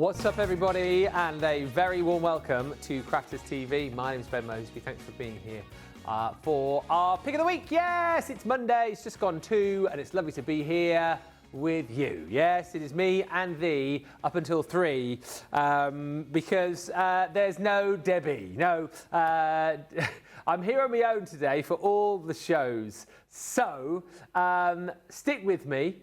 What's up, everybody, and a very warm welcome to Crafters TV. My name is Ben Moseby. Thanks for being here for our pick of the week. Yes, it's Monday. It's just gone 2, and it's lovely to be here with you. Yes, it is me and thee up until 3 because there's no Debbie. No, I'm here on my own today for all the shows. So stick with me.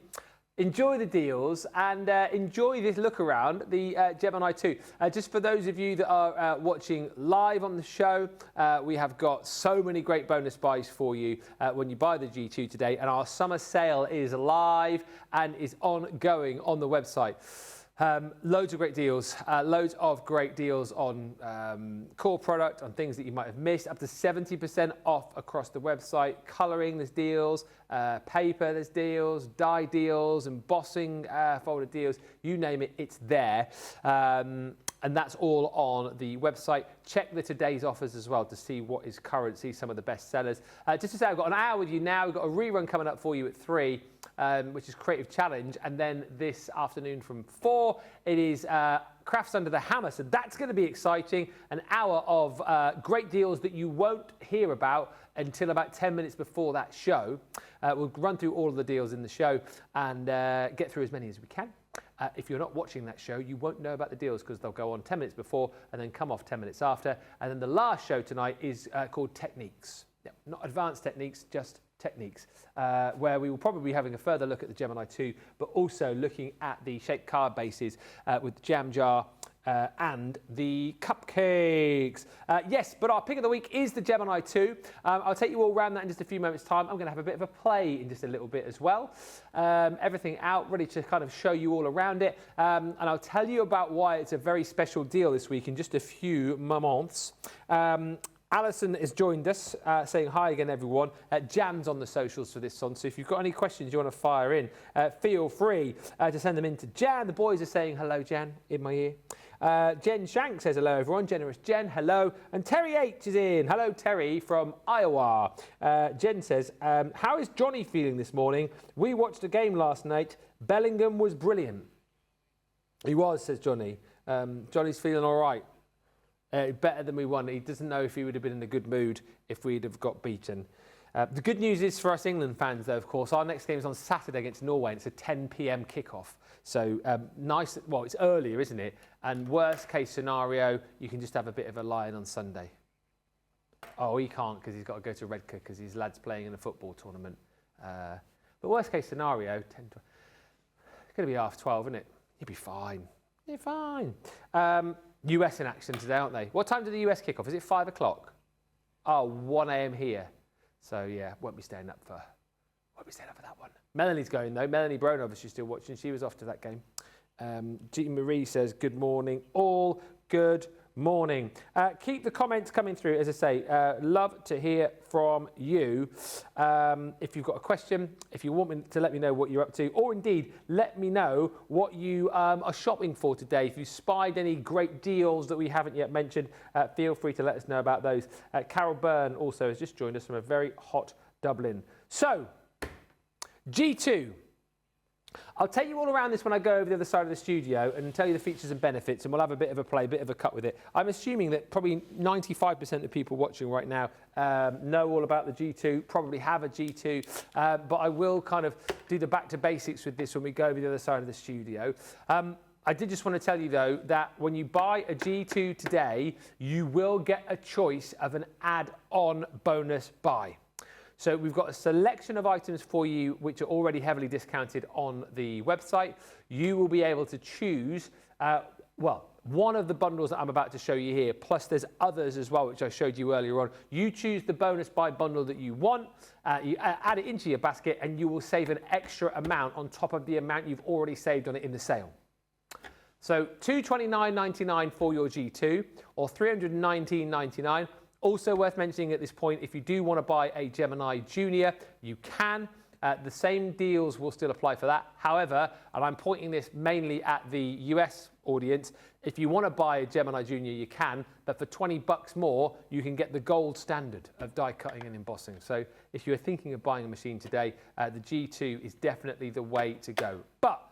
Enjoy the deals and enjoy this look around the Gemini 2. Just for those of you that are watching live on the show, we have got so many great bonus buys for you when you buy the G2 today, and our summer sale is live and is ongoing on the website. Loads of great deals, on core product, on things that you might have missed, up to 70% off across the website. Colouring, there's deals, paper, there's deals, dye deals, embossing folder deals, you name it, it's there. And that's all on the website. Check the today's offers as well to see what is current, see some of the best sellers. Just to say, I've got an hour with you now. We've got a rerun coming up for you at 3, which is Creative Challenge. And then this afternoon from 4, it is Crafts Under the Hammer. So that's going to be exciting. An hour of great deals that you won't hear about until about 10 minutes before that show. We'll run through all of the deals in the show and get through as many as we can. If you're not watching that show, you won't know about the deals because they'll go on 10 minutes before and then come off 10 minutes after. And then the last show tonight is called Techniques. Yeah, not advanced techniques, just techniques, where we will probably be having a further look at the Gemini 2, but also looking at the shaped card bases with the jam jar and the cupcakes. Yes, but our pick of the week is the Gemini 2. I'll take you all around that in just a few moments' time. I'm going to have a bit of a play in just a little bit as well. Everything out, ready to kind of show you all around it. And I'll tell you about why it's a very special deal this week in just a few moments. Alison has joined us, saying hi again, everyone. Jan's on the socials for this one, so if you've got any questions you want to fire in, feel free to send them in to Jan. The boys are saying hello, Jan, in my ear. Jen Shank says hello, everyone. Generous Jen, hello. And Terry H is in. Hello, Terry from Iowa. Jen says, how is Johnny feeling this morning? We watched a game last night. Bellingham was brilliant. He was, says Johnny. Johnny's feeling all right. Better than we won. He doesn't know if he would have been in a good mood if we'd have got beaten. The good news is for us England fans, though, of course, our next game is on Saturday against Norway, and it's a 10 p.m. kickoff. So nice. Well, it's earlier, isn't it? And worst case scenario, you can just have a bit of a lie-in on Sunday. Oh, he can't because he's got to go to Redcar because his lad's playing in a football tournament. But worst case scenario, 10, 12, it's going to be half 12, isn't it? You'll be fine. You're fine. US in action today, aren't they? What time did the US kick off? Is it 5 o'clock? Oh, 1 a.m. here. So yeah, won't be staying up for that one. Melanie's going though. Melanie Bronov is still watching. She was off to that game. Jean Marie says, good morning. All good morning. Keep the comments coming through. As I say, love to hear from you. If you've got a question, if you want me to let me know what you're up to, or indeed let me know what you are shopping for today. If you spied any great deals that we haven't yet mentioned, feel free to let us know about those. Carol Byrne also has just joined us from a very hot Dublin. So, G2. I'll take you all around this when I go over the other side of the studio and tell you the features and benefits, and we'll have a bit of a play, a bit of a cut with it. I'm assuming that probably 95% of people watching right now know all about the G2, probably have a G2, but I will kind of do the back to basics with this when we go over the other side of the studio. I did just want to tell you, though, that when you buy a G2 today, you will get a choice of an add-on bonus buy. So we've got a selection of items for you which are already heavily discounted on the website. You will be able to choose, one of the bundles that I'm about to show you here, plus there's others as well, which I showed you earlier on. You choose the bonus buy bundle that you want, you add it into your basket, and you will save an extra amount on top of the amount you've already saved on it in the sale. So $229.99 for your G2 or $319.99. Also worth mentioning at this point, if you do want to buy a Gemini Junior, you can. The same deals will still apply for that. However, and I'm pointing this mainly at the US audience, if you want to buy a Gemini Junior, you can, but for 20 bucks more, you can get the gold standard of die cutting and embossing. So if you're thinking of buying a machine today, the G2 is definitely the way to go. But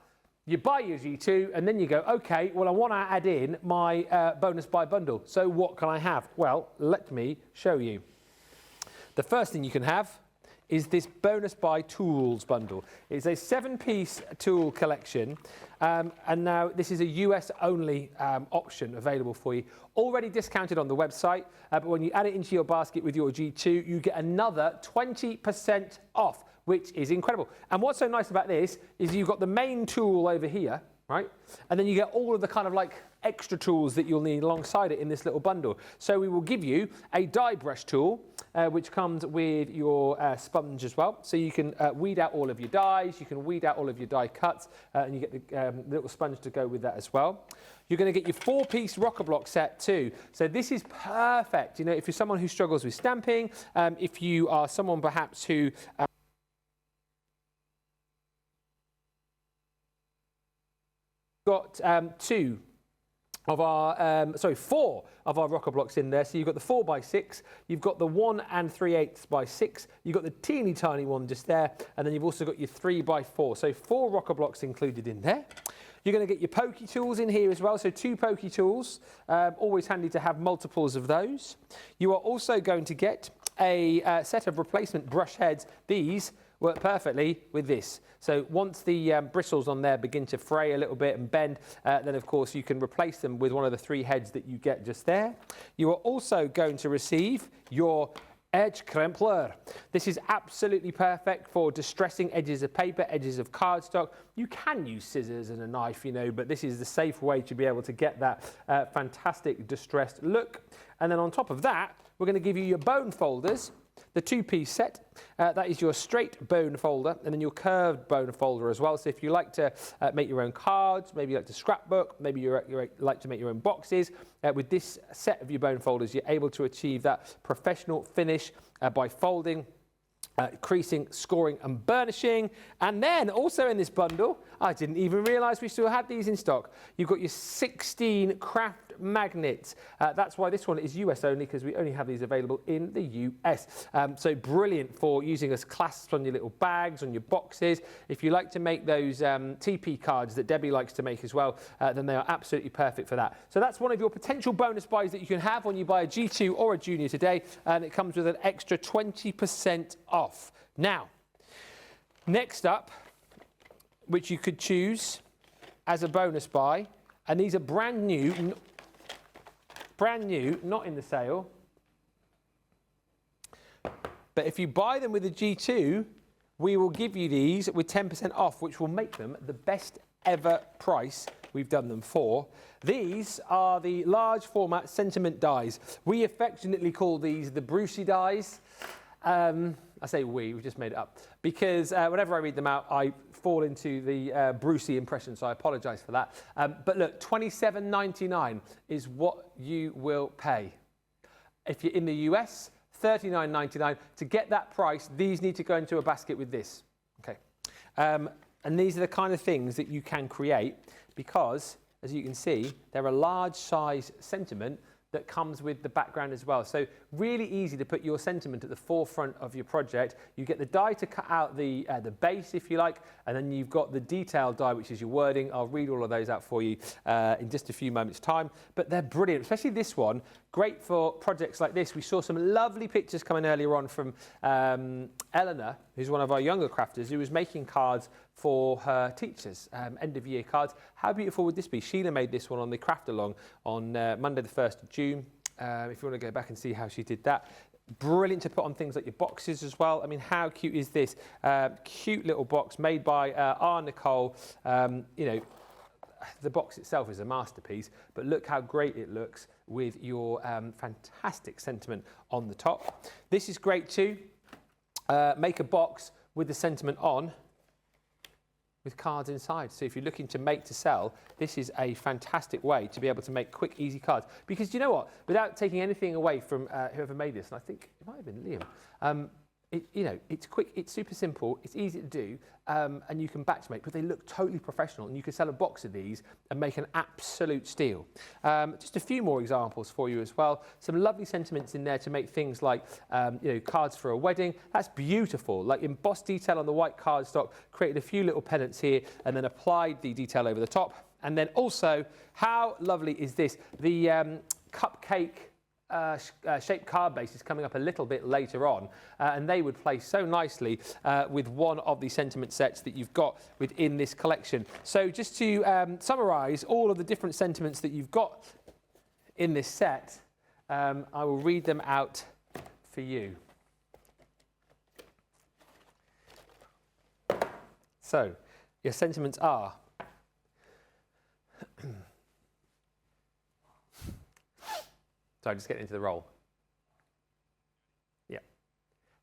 You buy your G2 and then you go, okay, well, I want to add in my bonus buy bundle. So what can I have? Well, let me show you. The first thing you can have is this bonus buy tools bundle. It's a 7-piece tool collection. And now this is a US only option available for you. Already discounted on the website, but when you add it into your basket with your G2, you get another 20% off, which is incredible. And what's so nice about this is you've got the main tool over here, right? And then you get all of the kind of like extra tools that you'll need alongside it in this little bundle. So we will give you a die brush tool, which comes with your sponge as well. So you can weed out all of your dies, you can weed out all of your die cuts, and you get the little sponge to go with that as well. You're going to get your 4-piece rocker block set too. So this is perfect, you know, if you're someone who struggles with stamping, if you are someone perhaps who got four of our rocker blocks in there. So you've got the 4x6, you've got the 1 3/8 by 6, you've got the teeny tiny one just there, and then you've also got your 3x4. So 4 rocker blocks included in there. You're going to get your pokey tools in here as well, so 2 pokey tools, always handy to have multiples of those. You are also going to get a set of replacement brush heads. These work perfectly with this. So once the bristles on there begin to fray a little bit and bend, then of course you can replace them with one of the 3 heads that you get just there. You are also going to receive your edge crimpler. This is absolutely perfect for distressing edges of paper, edges of cardstock. You can use scissors and a knife, you know, but this is the safe way to be able to get that fantastic distressed look. And then on top of that, we're going to give you your bone folders. The 2-piece set, that is your straight bone folder and then your curved bone folder as well. So if you like to make your own cards, maybe you like to scrapbook, maybe you like to make your own boxes, with this set of your bone folders, you're able to achieve that professional finish by folding, creasing, scoring and burnishing. And then also in this bundle, I didn't even realise we still had these in stock. You've got your 16 craft magnets. That's why this one is US only, because we only have these available in the US. So brilliant for using as clasps on your little bags, on your boxes. If you like to make those TP cards that Debbie likes to make as well, then they are absolutely perfect for that. So that's one of your potential bonus buys that you can have when you buy a G2 or a Junior today, and it comes with an extra 20% off. Now, next up, which you could choose as a bonus buy, and these are brand new, not in the sale. But if you buy them with a G2, we will give you these with 10% off, which will make them the best ever price we've done them for. These are the large format sentiment dies. We affectionately call these the Brucey dies. I say we've just made it up, because whenever I read them out, I fall into the Brucey impression, so I apologise for that. But look, $27.99 is what you will pay. If you're in the US, $39.99. To get that price, these need to go into a basket with this. Okay, and these are the kind of things that you can create, because, as you can see, they're a large size sentiment that comes with the background as well. So really easy to put your sentiment at the forefront of your project. You get the die to cut out the base, if you like, and then you've got the detailed die, which is your wording. I'll read all of those out for you in just a few moments' time. But they're brilliant, especially this one. Great for projects like this. We saw some lovely pictures coming earlier on from Eleanor, who's one of our younger crafters, who was making cards for her teachers, end-of-year cards. How beautiful would this be? Sheila made this one on the craft along on Monday the 1st of June. If you want to go back and see how she did that. Brilliant to put on things like your boxes as well. I mean, how cute is this? Cute little box made by R. Nicole. You know, the box itself is a masterpiece, but look how great it looks with your fantastic sentiment on the top. This is great too. Make a box with the sentiment on, with cards inside. So if you're looking to make to sell, this is a fantastic way to be able to make quick, easy cards. Because you know what? Without taking anything away from whoever made this, and I think it might have been Liam, it's quick, it's super simple, it's easy to do, and you can batch make, but they look totally professional, and you can sell a box of these and make an absolute steal. Just a few more examples for you as well. Some lovely sentiments in there to make things like, cards for a wedding. That's beautiful, like embossed detail on the white cardstock, created a few little pennants here, and then applied the detail over the top. And then also, how lovely is this? The cupcake shaped card base is coming up a little bit later on, and they would play so nicely with one of the sentiment sets that you've got within this collection. So just to summarise all of the different sentiments that you've got in this set, I will read them out for you. So your sentiments are sorry, just getting into the role. Yeah.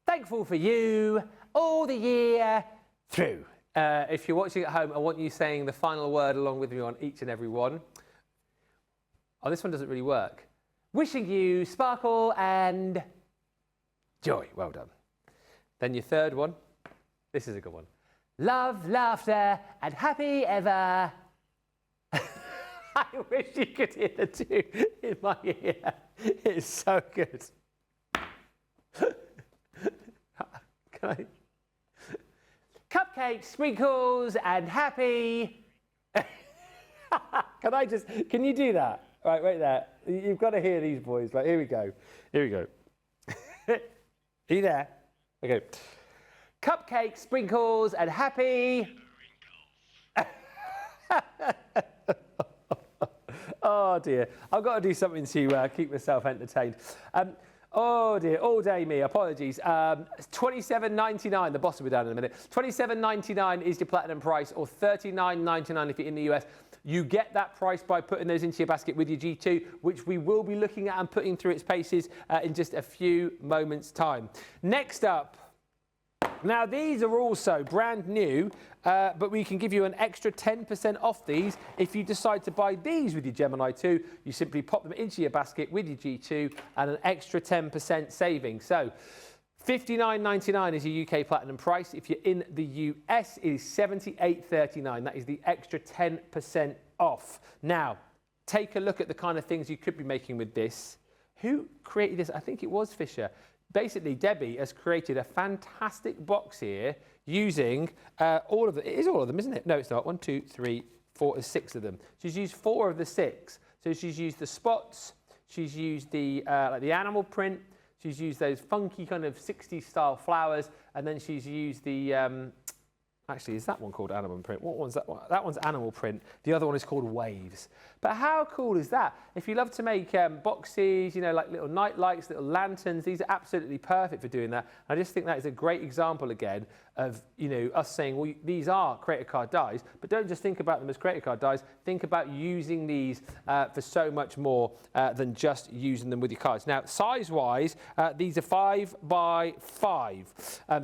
Thankful for you all the year through. If you're watching at home, I want you saying the final word along with me on each and every one. Oh, this one doesn't really work. Wishing you sparkle and joy. Well done. Then your third one. This is a good one. Love, laughter, and happy ever. I wish you could hear the two in my ear. It's so good. Can I? Cupcakes, sprinkles, and happy. Can you do that? Right there. You've got to hear these boys. Right, here we go. Here we go. Are you there? Okay. Cupcakes, sprinkles, and happy. Oh dear, I've got to do something to keep myself entertained. Oh dear, all day me, apologies. $27.99, the boss will be down in a minute. $27.99 is your platinum price, or $39.99 if you're in the US. You get that price by putting those into your basket with your G2, which we will be looking at and putting through its paces in just a few moments' time. Next up, now these are also brand new, but we can give you an extra 10% off these if you decide to buy these with your Gemini 2. You simply pop them into your basket with your G2 and an extra 10% saving. So $59.99 is your UK platinum price. If you're in the US, it is $78.39. That is the extra 10% off. Now, take a look at the kind of things you could be making with this. Who created this? I think it was Fisher. Basically, Debbie has created a fantastic box here using all of them. It is all of them, isn't it? No, it's not. 1, 2, 3, 4, 6 of them. She's used 4 of the 6. So she's used the spots. She's used the like the animal print. She's used those funky kind of 60s style flowers, and then she's used the. Actually, is that one called animal print? What one's that one? That one's animal print. The other one is called waves. But how cool is that? If you love to make boxes, like little night lights, little lanterns, these are absolutely perfect for doing that. I just think that is a great example again of us saying, well, these are creator card dies, but don't just think about them as creator card dies. Think about using these for so much more than just using them with your cards. Now, size-wise, these are 5 by 5,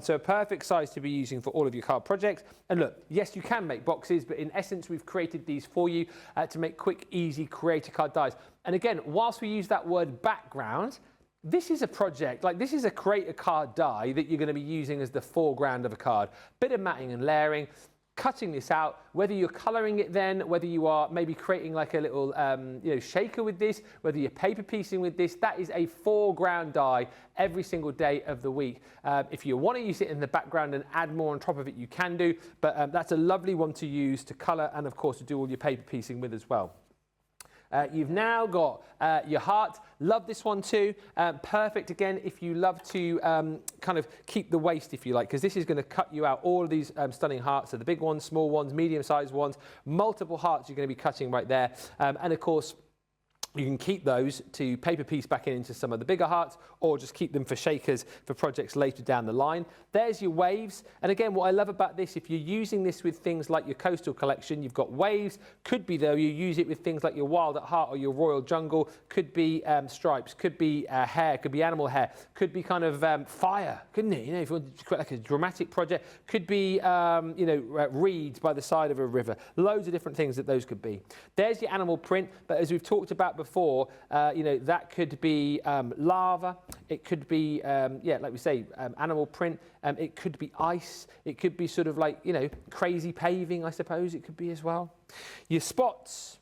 so a perfect size to be using for all of your card projects. And look, yes, you can make boxes, but in essence, we've created these for you to make quick, easy creator card dies. And again, whilst we use that word background, this is a project, this is a creator card die that you're going to be using as the foreground of a card. Bit of matting and layering, cutting this out, whether you're colouring it then, whether you are maybe creating like a little shaker with this, whether you're paper piecing with this, that is a foreground die every single day of the week. If you want to use it in the background and add more on top of it, you can do, but that's a lovely one to use to colour and of course to do all your paper piecing with as well. You've now got your heart. Love this one too. Perfect again if you love to kind of keep the waist, if you like, because this is going to cut you out all of these stunning hearts. So the big ones, small ones, medium-sized ones, multiple hearts you're going to be cutting right there. And of course, you can keep those to paper piece back into some of the bigger hearts, or just keep them for shakers for projects later down the line. There's your waves. And again, what I love about this, if you're using this with things like your coastal collection, you've got waves. Could be, though, you use it with things like your wild at heart or your royal jungle. Could be stripes, could be hair, could be animal hair, could be kind of fire, couldn't it? If you want to create like a dramatic project, could be, reeds by the side of a river. Loads of different things that those could be. There's your animal print, but as we've talked about before, that could be lava, it could be, like we say, animal print, it could be ice, it could be sort of like, crazy paving, I suppose it could be as well. Your spots,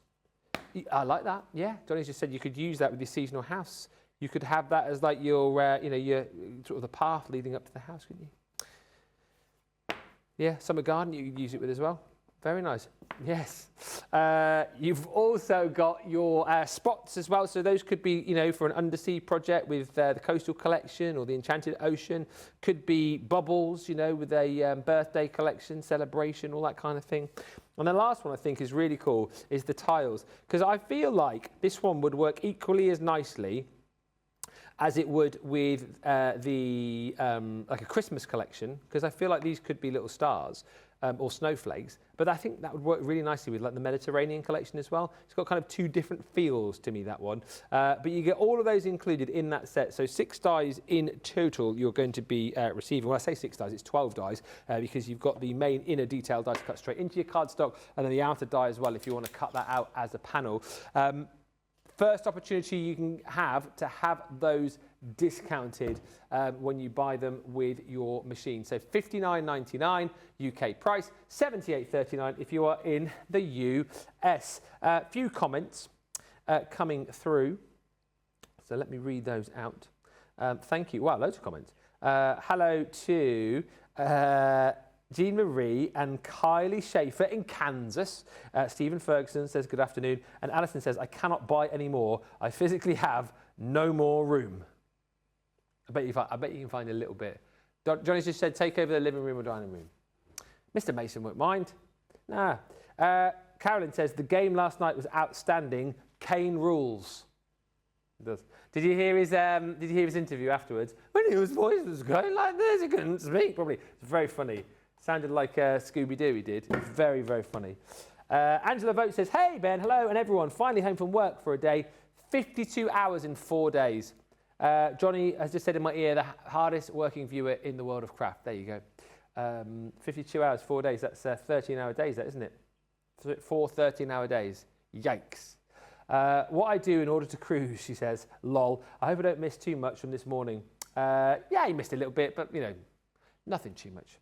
I like that, yeah. Johnny's just said you could use that with your seasonal house. You could have that as like your, your sort of the path leading up to the house, couldn't you? Yeah, summer garden you could use it with as well. Very nice. Yes. You've also got your spots as well. So those could be, for an undersea project with the Coastal Collection or the Enchanted Ocean. Could be bubbles, with a birthday collection, celebration, all that kind of thing. And the last one I think is really cool is the tiles. Because I feel like this one would work equally as nicely as it would with like a Christmas collection. Because I feel like these could be little stars. Or snowflakes, but I think that would work really nicely with like the Mediterranean collection as well. It's got kind of two different feels to me, that one. But you get all of those included in that set. So 6 dies in total you're going to be receiving. When I say 6 dies, it's 12 dies because you've got the main inner detail die to cut straight into your cardstock and then the outer die as well if you want to cut that out as a panel. First opportunity you can have to have those discounted when you buy them with your machine. So £59.99 UK price, £78.39 if you are in the US. Few comments coming through. So let me read those out. Thank you. Wow, loads of comments. Hello to Jean Marie and Kylie Schaefer in Kansas. Stephen Ferguson says good afternoon. And Alison says, I cannot buy any more. I physically have no more room. I bet you can find a little bit. Johnny's just said, take over the living room or dining room. Mr. Mason won't mind. Nah. Carolyn says, the game last night was outstanding. Kane rules. It does. Did you hear his interview afterwards? When his voice was going like this, he couldn't speak. Probably. It's very funny. Sounded like Scooby-Doo he did. Very, very funny. Angela Vogt says, hey, Ben, hello, and everyone. Finally home from work for a day. 52 hours in 4 days. Johnny has just said in my ear, the hardest working viewer in the world of craft. There you go. 52 hours, 4 days. That's 13-hour days, that, isn't it? 4 13-hour days. Yikes. What I do in order to cruise, she says, lol. I hope I don't miss too much from this morning. Yeah, you missed a little bit, but, nothing too much.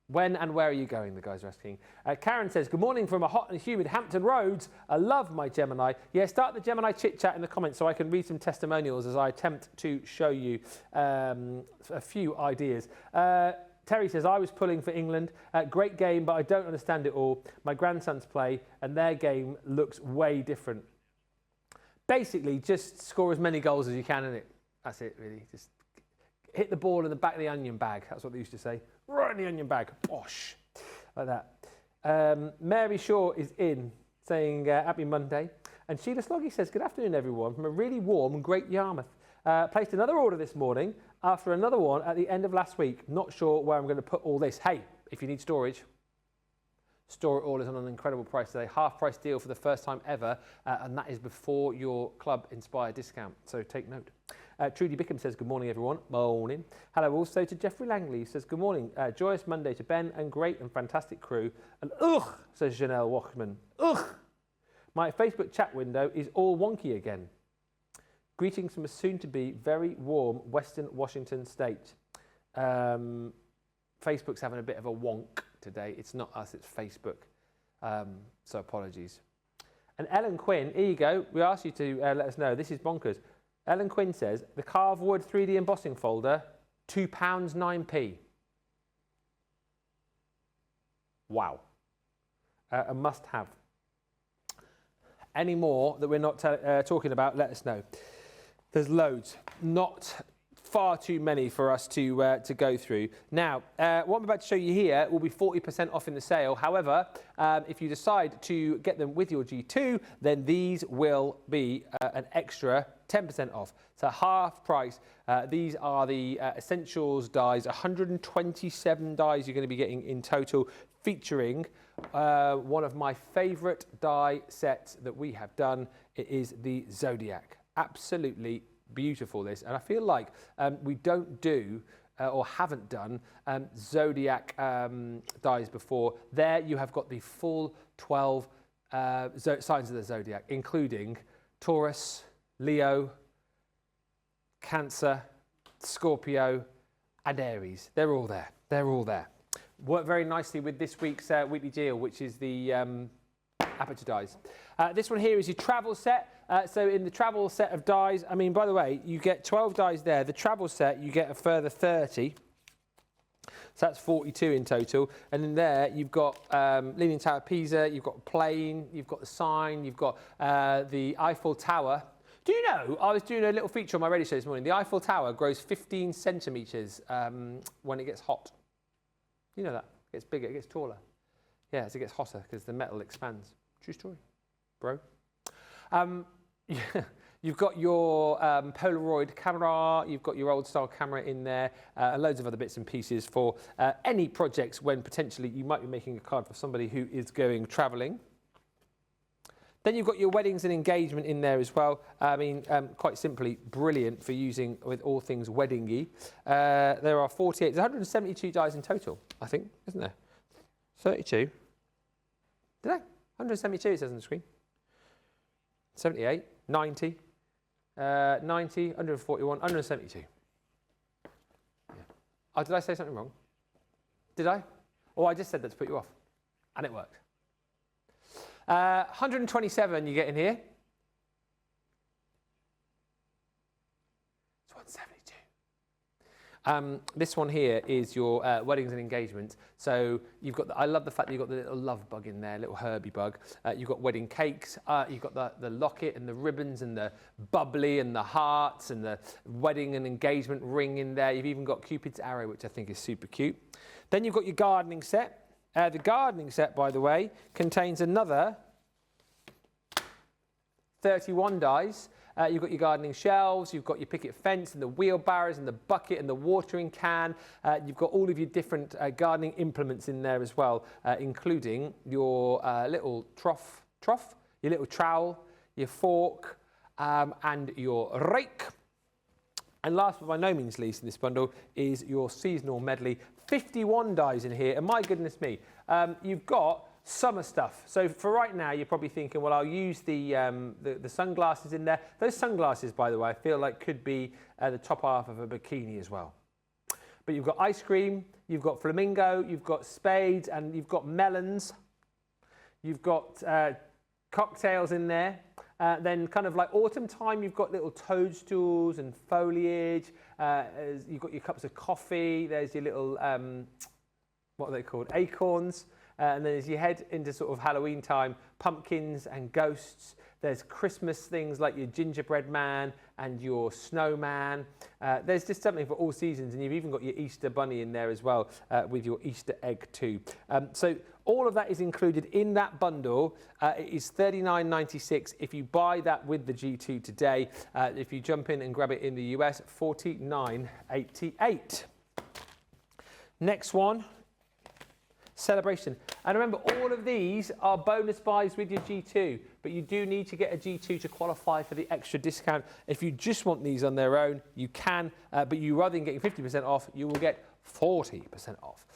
When and where are you going, the guys are asking. Karen says, good morning from a hot and humid Hampton Roads. I love my Gemini. Yeah, start the Gemini chit-chat in the comments so I can read some testimonials as I attempt to show you a few ideas. Terry says, I was pulling for England. Great game, but I don't understand it all. My grandsons play, and their game looks way different. Basically, just score as many goals as you can, innit? That's it, really. Just hit the ball in the back of the onion bag. That's what they used to say. Right in the onion bag. Bosh. Like that. Mary Shaw is in, saying happy Monday. And Sheila Sloggy says, good afternoon, everyone, from a really warm and great Yarmouth. Placed another order this morning after another one at the end of last week. Not sure where I'm going to put all this. Hey, if you need storage, store it all is on an incredible price today. Half price deal for the first time ever. And that is before your Club Inspire discount. So take note. Trudy Bickham says, good morning, everyone. Morning. Hello also to Jeffrey Langley, who says, good morning. Joyous Monday to Ben and great and fantastic crew. And ugh, says Janelle Wachman. Ugh. My Facebook chat window is all wonky again. Greetings from a soon-to-be very warm Western Washington state. Facebook's having a bit of a wonk today. It's not us, it's Facebook. So apologies. And Ellen Quinn, here you go. We asked you to let us know. This is bonkers. Ellen Quinn says, the carved wood 3D embossing folder, £2.09p. Wow. A must-have. Any more that we're not talking about, let us know. There's loads. Not far too many for us to go through. Now, what I'm about to show you here will be 40% off in the sale. However, if you decide to get them with your G2, then these will be an extra 10% off. So half price. These are the Essentials dies, 127 dies you're going to be getting in total, featuring one of my favourite die sets that we have done. It is the Zodiac. Absolutely beautiful, this. And I feel like we don't do or haven't done Zodiac dies before. There you have got the full 12 signs of the zodiac, including Taurus, Leo, Cancer, Scorpio, and Aries. They're all there. They're all there. Work very nicely with this week's weekly deal, which is the aperture dies. This one here is your travel set. So in the travel set of dies, I mean, by the way, you get 12 dies there. The travel set, you get a further 30. So that's 42 in total. And in there, you've got Leaning Tower of Pisa, you've got a plane, you've got the sign, you've got the Eiffel Tower. Do you know, I was doing a little feature on my radio show this morning. The Eiffel Tower grows 15 centimetres when it gets hot. You know that. It gets bigger, it gets taller. Yeah, as it gets hotter because the metal expands. True story, bro. You've got your Polaroid camera, you've got your old style camera in there, and loads of other bits and pieces for any projects when potentially you might be making a card for somebody who is going travelling. Then you've got your weddings and engagement in there as well. I mean, quite simply, brilliant for using with all things weddingy. There are 48, there's 172 dies in total, I think, isn't there? 32. Did I? 172 it says on the screen. 78, 90, 90, 141, 172. Yeah. Oh, did I say something wrong? Did I? Oh, I just said that to put you off. And it worked. 127 you get in here. It's 172. This one here is your weddings and engagements. So you've got, I love the fact that you've got the little love bug in there, little Herbie bug. You've got wedding cakes, you've got the locket and the ribbons and the bubbly and the hearts and the wedding and engagement ring in there. You've even got Cupid's arrow, which I think is super cute. Then you've got your gardening set. The gardening set, by the way, contains another 31 dies. You've got your gardening shelves, you've got your picket fence and the wheelbarrows and the bucket and the watering can. You've got all of your different gardening implements in there as well, including your little trough, your little trowel, your fork, and your rake. And last but by no means least in this bundle is your seasonal medley. 51 dies in here, and my goodness me, you've got summer stuff. So for right now, you're probably thinking, well, I'll use the sunglasses in there. Those sunglasses, by the way, I feel like could be the top half of a bikini as well. But you've got ice cream, you've got flamingo, you've got spades, and you've got melons. You've got cocktails in there. Then kind of like autumn time, you've got little toadstools and foliage. You've got your cups of coffee. There's your little, what are they called? Acorns. And then as you head into sort of Halloween time, pumpkins and ghosts. There's Christmas things like your gingerbread man and your snowman. There's just something for all seasons, and you've even got your Easter bunny in there as well with your Easter egg too. So all of that is included in that bundle. It is $39.96 if you buy that with the G2 today. If you jump in and grab it in the US, $49.88. Next one. Celebration. And remember, all of these are bonus buys with your G2, but you do need to get a G2 to qualify for the extra discount. If you just want these on their own, you can, but you rather than getting 50% off, you will get 40% off.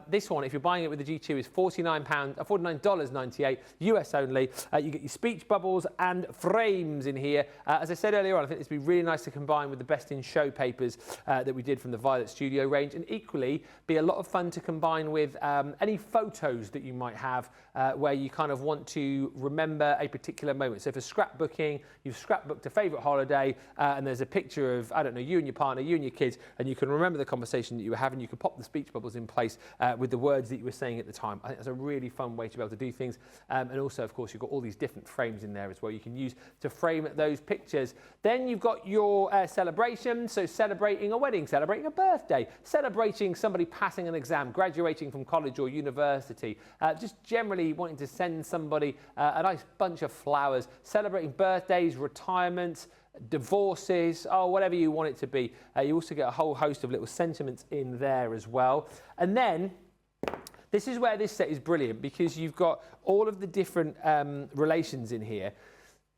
This one, if you're buying it with the G2, is $49.98 US only. You get your speech bubbles and frames in here. As I said earlier on, I think this would be really nice to combine with the Best in Show papers that we did from the Violet Studio range, and equally be a lot of fun to combine with any photos that you might have where you kind of want to remember a particular moment. So for scrapbooking, you've scrapbooked a favourite holiday and there's a picture of, I don't know, you and your partner, you and your kids, and you can remember the conversation that you were having. You can pop the speech bubbles in place with the words that you were saying at the time. I think that's a really fun way to be able to do things. And also, of course, you've got all these different frames in there as well you can use to frame those pictures. Then you've got your celebration. So celebrating a wedding, celebrating a birthday, celebrating somebody passing an exam, graduating from college or university, just generally wanting to send somebody a nice bunch of flowers, celebrating birthdays, retirements, divorces, whatever you want it to be. You also get a whole host of little sentiments in there as well. And then this is where this set is brilliant, because you've got all of the different relations in here.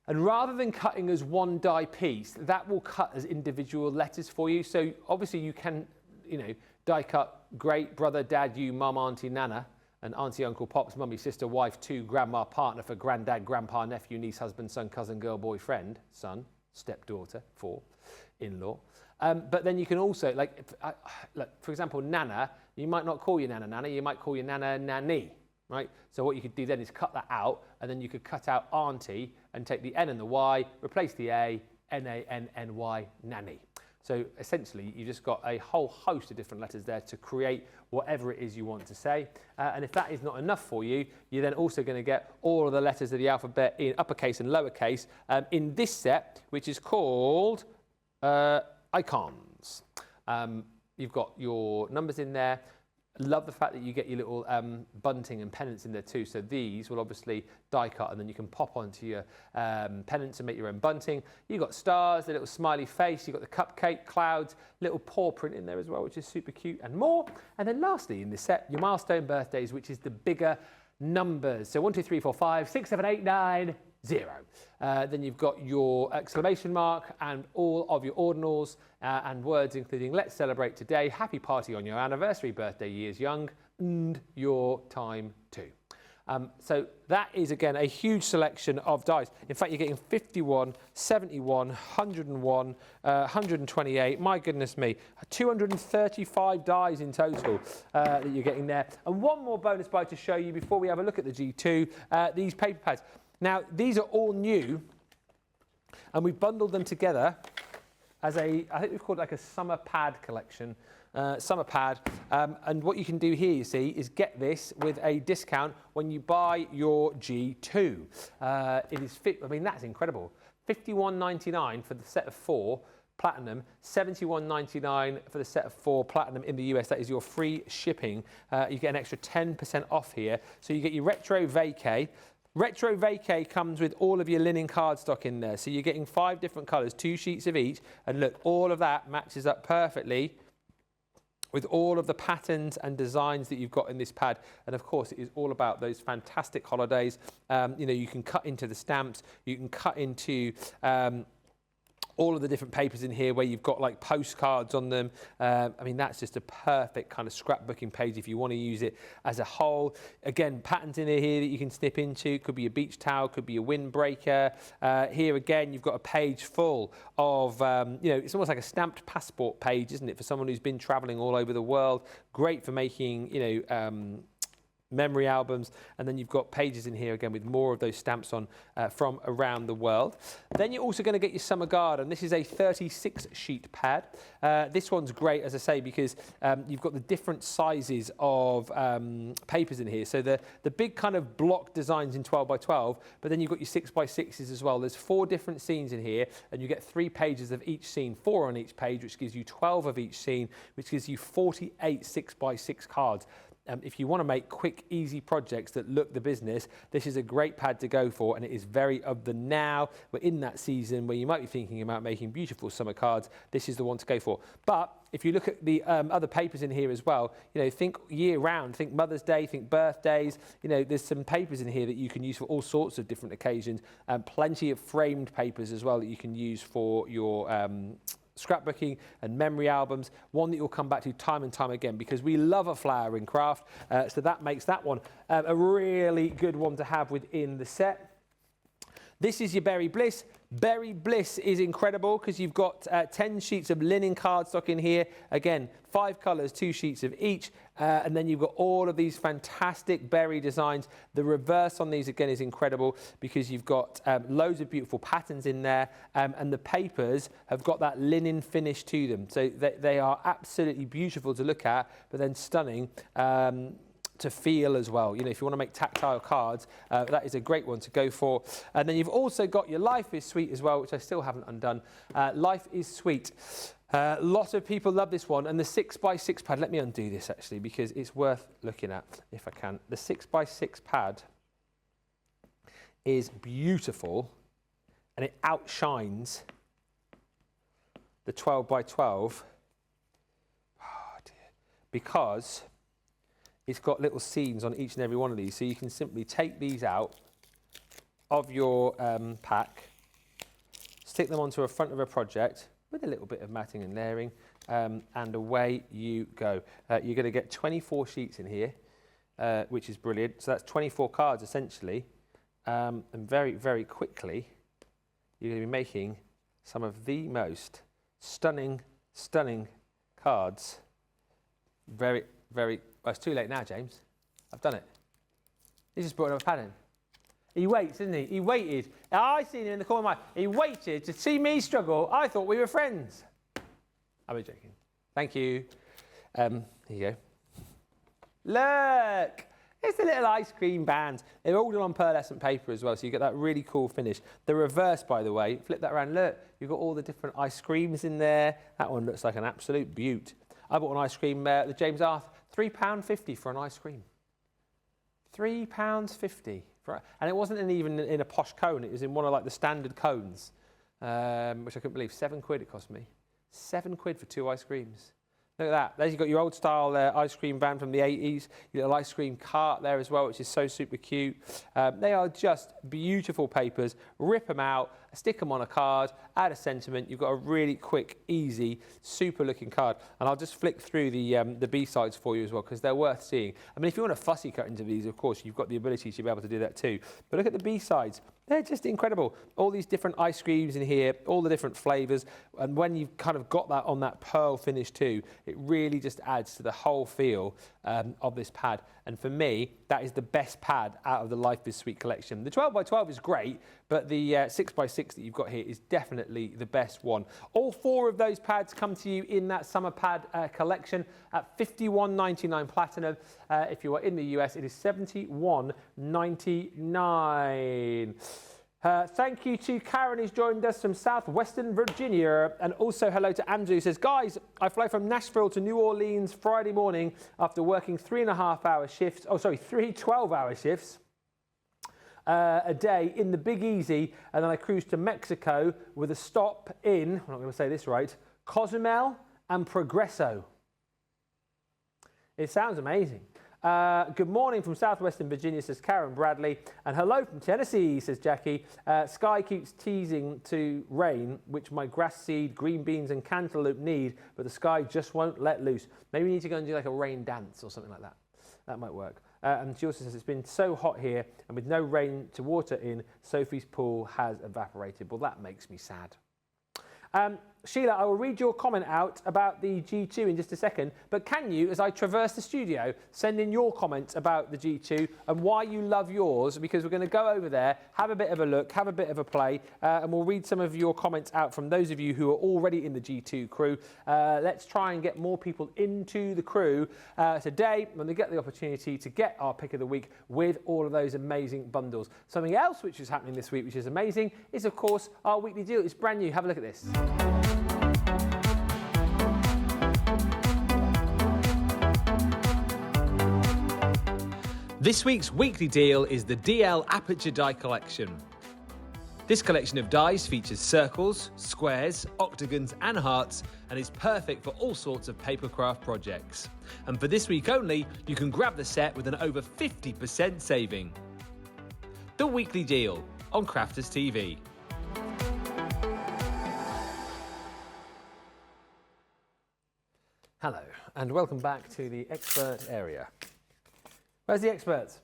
And rather than cutting as one die piece, that will cut as individual letters for you. So obviously you can, die cut great brother, dad, you, mum, auntie, nana, and auntie, uncle, pops, mummy, sister, wife, two, grandma, partner for granddad, grandpa, nephew, niece, husband, son, cousin, girl, boy, friend, son, stepdaughter, four, in-law. But then you can also, like, look, for example, nana, you might not call your nana nana, you might call your nana nanny, right? So what you could do then is cut that out, and then you could cut out auntie and take the N and the Y, replace the A, N-A-N-N-Y, nanny. So essentially, you've just got a whole host of different letters there to create whatever it is you want to say. And if that is not enough for you, you're then also going to get all of the letters of the alphabet in uppercase and lowercase in this set, which is called icons. You've got your numbers in there. Love the fact that you get your little bunting and pennants in there too. So these will obviously die cut, and then you can pop onto your pennants and make your own bunting. You've got stars, the little smiley face. You've got the cupcake, clouds, little paw print in there as well, which is super cute, and more. And then lastly in this set, your milestone birthdays, which is the bigger numbers. So 1, 2, 3, 4, 5, 6, 7, 8, 9, 0. Then you've got your exclamation mark and all of your ordinals and words including let's celebrate today, happy party on your anniversary, birthday, years young, and your time too. So that is again a huge selection of dies. In fact, you're getting 51, 71, 101, 128, my goodness me, 235 dies in total that you're getting there. And one more bonus die to show you before we have a look at the G2, these paper pads. Now, these are all new, and we've bundled them together as I think we've called it like a summer pad collection, summer pad. And what you can do here, you see, is get this with a discount when you buy your G2. It is I mean, that's incredible. £51.99 for the set of 4 platinum, £71.99 for the set of 4 platinum in the US. That is your free shipping. You get an extra 10% off here. So you get your retro vacay. Retro vacay comes with all of your linen cardstock in there. So you're getting 5 different colours, 2 sheets of each. And look, all of that matches up perfectly with all of the patterns and designs that you've got in this pad. And of course, it is all about those fantastic holidays. You know, you can cut into the stamps, you can cut into all of the different papers in here where you've got like postcards on them. I mean, that's just a perfect kind of scrapbooking page if you want to use it as a whole. Again, patterns in here that you can snip into. Could be a beach towel, could be a windbreaker. Here again, you've got a page full of, you know, it's almost like a stamped passport page, isn't it? For someone who's been traveling all over the world. Great for making, you know, memory albums, and then you've got pages in here again with more of those stamps on from around the world. Then you're also going to get your summer garden. This is a 36 sheet pad. This one's great, as I say, because you've got the different sizes of papers in here. So the big kind of block designs in 12 by 12, but then you've got your 6 by 6s as well. There's 4 different scenes in here, and you get 3 pages of each scene, 4 on each page, which gives you 12 of each scene, which gives you 48 6 by 6 cards. If you want to make quick, easy projects that look the business, this is a great pad to go for, and it is very of the now. We're in that season where you might be thinking about making beautiful summer cards. This is the one to go for. But if you look at the other papers in here as well, you know, think year round, think Mother's Day, think birthdays. You know, there's some papers in here that you can use for all sorts of different occasions, and plenty of framed papers as well that you can use for your scrapbooking and memory albums, one that you'll come back to time and time again because we love a flowering craft, so that makes that one a really good one to have within the set. This is your Berry Bliss. Berry Bliss is incredible because you've got 10 sheets of linen cardstock in here. Again, 5 colours, 2 sheets of each. And then you've got all of these fantastic berry designs. The reverse on these, again, is incredible because you've got loads of beautiful patterns in there. And the papers have got that linen finish to them. So they are absolutely beautiful to look at, but then stunning to feel as well. You know, if you want to make tactile cards, that is a great one to go for. And then you've also got your Life is Sweet as well, which I still haven't undone. Life is Sweet. Lots of people love this one. And the 6 by 6 pad, let me undo this actually, because it's worth looking at if I can. The 6 by 6 pad is beautiful, and it outshines the 12 by 12. Oh dear. Because it's got little scenes on each and every one of these, so you can simply take these out of your pack, stick them onto a front of a project with a little bit of matting and layering, and away you go. You're going to get 24 sheets in here. which is brilliant. So that's 24 cards essentially. And very, very quickly, you're going to be making some of the most stunning, stunning cards. Very, very, well, it's too late now, James. I've done it. He just brought another pad in. He waits, doesn't he? He waited. I seen him in the corner of my eye. He waited to see me struggle. I thought we were friends. I'm joking. Thank you. Here you go. Look! It's the little ice cream bands. They're all done on pearlescent paper as well, so you get that really cool finish. The reverse, by the way, flip that around, look, you've got all the different ice creams in there. That one looks like an absolute beaut. I bought an ice cream at the James Arthur, £3.50 for an ice cream. £3.50. And it wasn't even in a posh cone, it was in one of like the standard cones, which I couldn't believe. £7 it cost me. £7 for 2 ice creams. Look at that. There's you've got your old style ice cream van from the 80s. Your little ice cream cart there as well, which is so super cute. They are just beautiful papers. Rip them out, stick them on a card, add a sentiment. You've got a really quick, easy, super looking card. And I'll just flick through the B-sides for you as well, because they're worth seeing. I mean, if you want a fussy cut into these, of course, you've got the ability to be able to do that too. But look at the B-sides. They're just incredible. All these different ice creams in here, all the different flavours. And when you've kind of got that on that pearl finish too, it really just adds to the whole feel of this pad. And for me, that is the best pad out of the Life is Sweet collection. The 12x12 is great, but the 6x6 that you've got here is definitely the best one. All 4 of those pads come to you in that summer pad collection at $51.99 platinum. If you are in the US, it is $71.99. Thank you to Karen, who's joined us from southwestern Virginia. And also hello to Andrew, who says, guys, I fly from Nashville to New Orleans Friday morning after working 3.5-hour shifts. Oh, sorry, 3 12-hour shifts a day in the Big Easy. And then I cruise to Mexico with a stop in, I'm not going to say this right, Cozumel and Progreso. It sounds amazing. Good morning from southwestern Virginia, says Karen Bradley. And hello from Tennessee, says Jackie. Sky keeps teasing to rain, which my grass seed, green beans and cantaloupe need, but the sky just won't let loose. Maybe we need to go and do like a rain dance or something like that. That might work. And she also says it's been so hot here, and with no rain to water in, Sophie's pool has evaporated. Well, that makes me sad. Sheila, I will read your comment out about the G2 in just a second, but can you, as I traverse the studio, send in your comments about the G2 and why you love yours, because we're going to go over there, have a bit of a look, have a bit of a play, and we'll read some of your comments out from those of you who are already in the G2 crew. Let's try and get more people into the crew today when we get the opportunity to get our pick of the week with all of those amazing bundles. Something else which is happening this week, which is amazing, is of course our weekly deal. It's brand new. Have a look at this. This week's weekly deal is the DL Aperture Die Collection. This collection of dies features circles, squares, octagons and hearts and is perfect for all sorts of papercraft projects. And for this week only, you can grab the set with an over 50% saving. The weekly deal on Crafters TV. Hello and welcome back to the expert area. Where's the experts?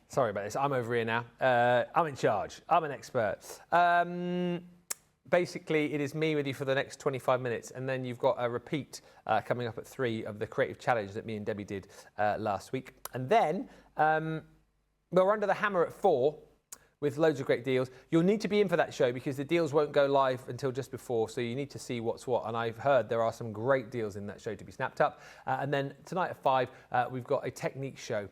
Sorry about this, I'm over here now. I'm in charge, I'm an expert. Basically, it is me with you for the next 25 minutes, and then you've got a repeat coming up at 3 of the creative challenge that me and Debbie did last week. And then we're under the hammer at 4 with loads of great deals. You'll need to be in for that show because the deals won't go live until just before, so you need to see what's what. And I've heard there are some great deals in that show to be snapped up. And then tonight at 5, we've got a technique show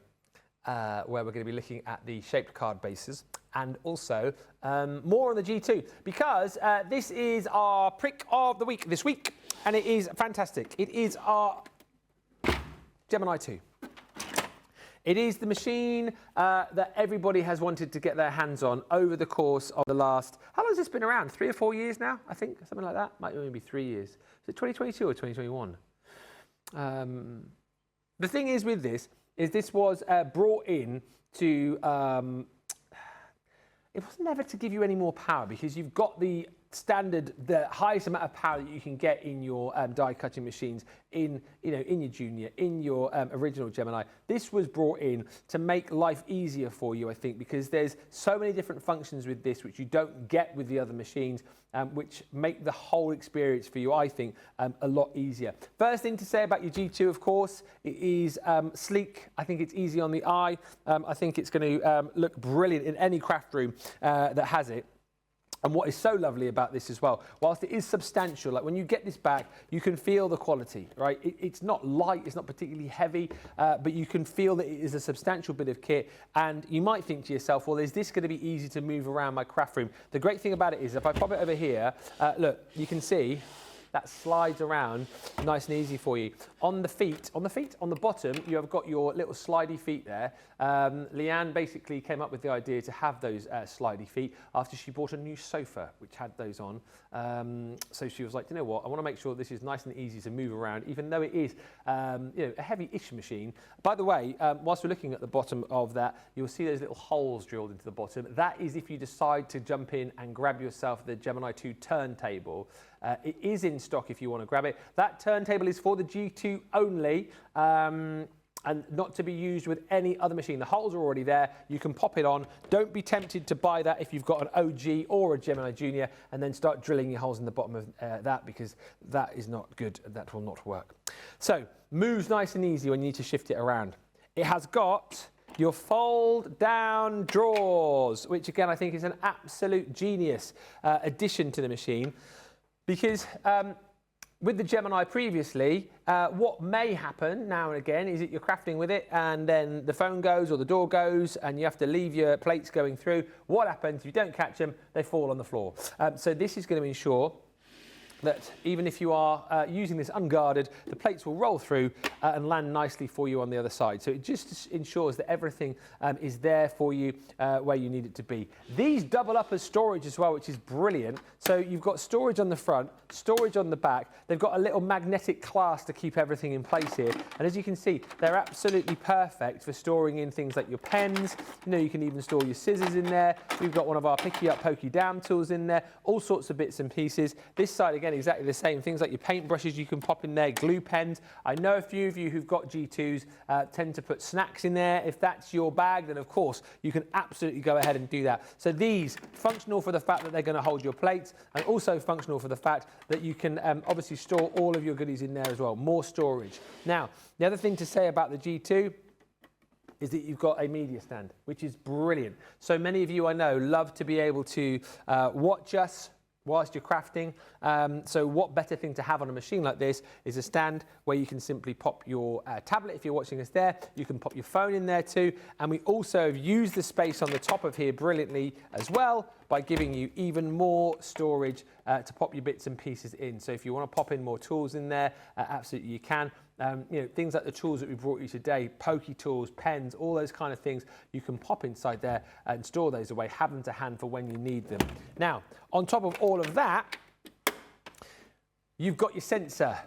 where we're going to be looking at the shaped card bases and also more on the G2 because this is our prick of the week this week, and it is fantastic. It is our Gemini 2. It is the machine that everybody has wanted to get their hands on over the course of the last, how long has this been around? 3 or 4 years now, I think, something like that. Might only be 3 years. Is it 2022 or 2021? The thing is with this, is this was brought in to, it was never to give you any more power because you've got the standard, the highest amount of power that you can get in your die cutting machines in your Junior, in your original Gemini. This was brought in to make life easier for you, I think, because there's so many different functions with this which you don't get with the other machines, which make the whole experience for you, I think, a lot easier. First thing to say about your G2, of course, it is sleek. I think it's easy on the eye. I think it's going to look brilliant in any craft room that has it. And what is so lovely about this as well, whilst it is substantial, like when you get this back, you can feel the quality, right? It's not light, it's not particularly heavy, but you can feel that it is a substantial bit of kit. And you might think to yourself, well, is this going to be easy to move around my craft room? The great thing about it is if I pop it over here, look, you can see that slides around nice and easy for you. On the bottom, you have got your little slidey feet there. Leanne basically came up with the idea to have those slidey feet after she bought a new sofa, which had those on. So she was like, you know what, I want to make sure this is nice and easy to move around, even though it is a heavy-ish machine. By the way, whilst we're looking at the bottom of that, you'll see those little holes drilled into the bottom. That is if you decide to jump in and grab yourself the Gemini 2 turntable. It is in stock if you want to grab it. That turntable is for the G2 only, and not to be used with any other machine. The holes are already there. You can pop it on. Don't be tempted to buy that if you've got an OG or a Gemini Junior and then start drilling your holes in the bottom of that, because that is not good. That will not work. So, moves nice and easy when you need to shift it around. It has got your fold down drawers, which again I think is an absolute genius addition to the machine. Because with the Gemini previously, what may happen now and again is that you're crafting with it and then the phone goes or the door goes and you have to leave your plates going through. What happens if you don't catch them? They fall on the floor. So this is going to ensure that even if you are using this unguarded, the plates will roll through and land nicely for you on the other side. So it just ensures that everything is there for you where you need it to be. These double up as storage as well, which is brilliant. So you've got storage on the front, storage on the back. They've got a little magnetic clasp to keep everything in place here. And as you can see, they're absolutely perfect for storing in things like your pens. You know, you can even store your scissors in there. We've got one of our picky up, pokey down tools in there, all sorts of bits and pieces. This side, again, exactly the same. Things like your paint brushes you can pop in there, glue pens. I know a few of you who've got G2s tend to put snacks in there. If that's your bag, then of course you can absolutely go ahead and do that. So these, functional for the fact that they're going to hold your plates, and also functional for the fact that you can obviously store all of your goodies in there as well. More storage. Now, the other thing to say about the G2 is that you've got a media stand, which is brilliant. So many of you I know love to be able to watch us whilst you're crafting. So what better thing to have on a machine like this is a stand where you can simply pop your tablet if you're watching us there. You can pop your phone in there too. And we also have used the space on the top of here brilliantly as well by giving you even more storage to pop your bits and pieces in. So if you want to pop in more tools in there, absolutely you can. You know, things like the tools that we brought you today, pokey tools, pens, all those kind of things, you can pop inside there and store those away, have them to hand for when you need them. Now, on top of all of that, you've got your sensor.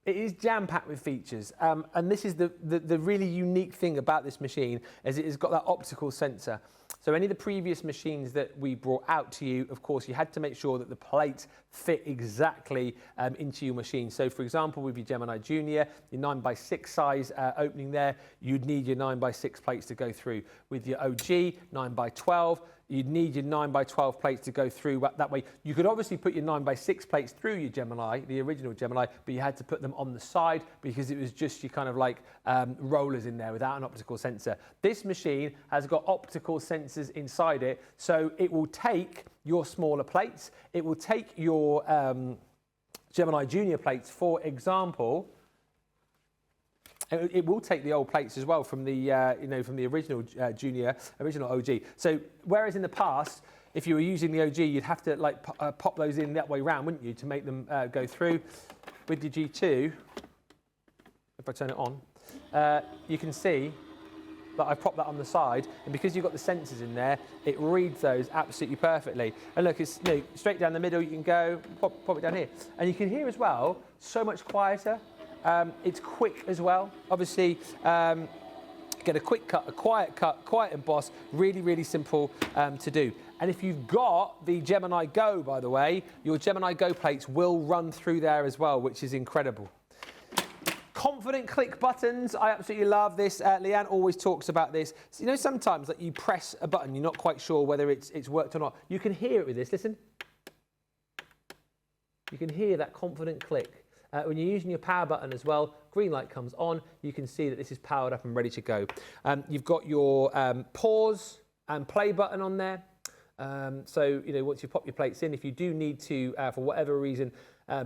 It is jam-packed with features, and this is the really unique thing about this machine, is it has got that optical sensor. So any of the previous machines that we brought out to you, of course, you had to make sure that the plates fit exactly into your machine. So for example, with your Gemini Junior, your 9x6 size opening there, you'd need your 9x6 plates to go through. With your OG, 9x12, you'd need your 9x12 plates to go through. That way, you could obviously put your 9x6 plates through your Gemini, the original Gemini, but you had to put them on the side because it was just your kind of like rollers in there without an optical sensor. This machine has got optical sensors inside it, so it will take your smaller plates, it will take your Gemini Junior plates, for example. It will take the old plates as well from the from the original original OG. So whereas in the past, if you were using the OG, you'd have to like pop those in that way round, wouldn't you, to make them go through. With the G2, if I turn it on, you can see that I've popped that on the side, and because you've got the sensors in there, it reads those absolutely perfectly. And look, it's straight down the middle. You can go pop it down here, and you can hear as well so much quieter. It's quick as well. Obviously, get a quick cut, a quiet emboss, really, really simple to do. And if you've got the Gemini Go, by the way, your Gemini Go plates will run through there as well, which is incredible. Confident click buttons, I absolutely love this. Leanne always talks about this. So, you know, sometimes that you press a button, you're not quite sure whether it's worked or not. You can hear it with this, listen. You can hear that confident click. When you're using your power button as well, green light comes on, you can see that this is powered up and ready to go. You've got your pause and play button on there. So, you know, once you pop your plates in, if you do need to, for whatever reason,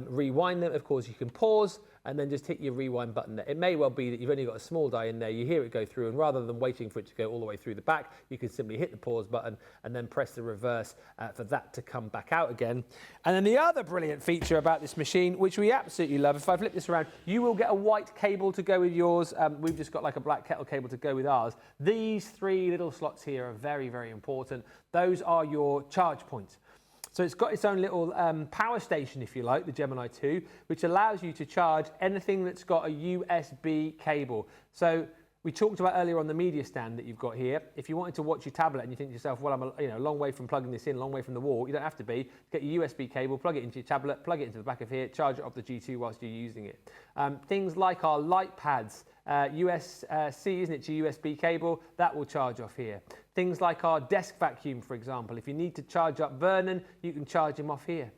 rewind them, of course, you can pause and then just hit your rewind button there. It may well be that you've only got a small die in there, you hear it go through, and rather than waiting for it to go all the way through the back, you can simply hit the pause button and then press the reverse for that to come back out again. And then the other brilliant feature about this machine, which we absolutely love, if I flip this around, you will get a white cable to go with yours. We've just got like a black kettle cable to go with ours. These three little slots here are very, very important. Those are your charge points. So it's got its own little power station, if you like, the Gemini 2, which allows you to charge anything that's got a USB cable. So we talked about earlier on the media stand that you've got here. If you wanted to watch your tablet and you think to yourself, well, I'm a long way from plugging this in, a long way from the wall, you don't have to be. Get your USB cable, plug it into your tablet, plug it into the back of here, charge it off the G2 whilst you're using it. Things like our light pads, USB-C, isn't it, to USB cable, that will charge off here. Things like our desk vacuum, for example. If you need to charge up Vernon, you can charge him off here.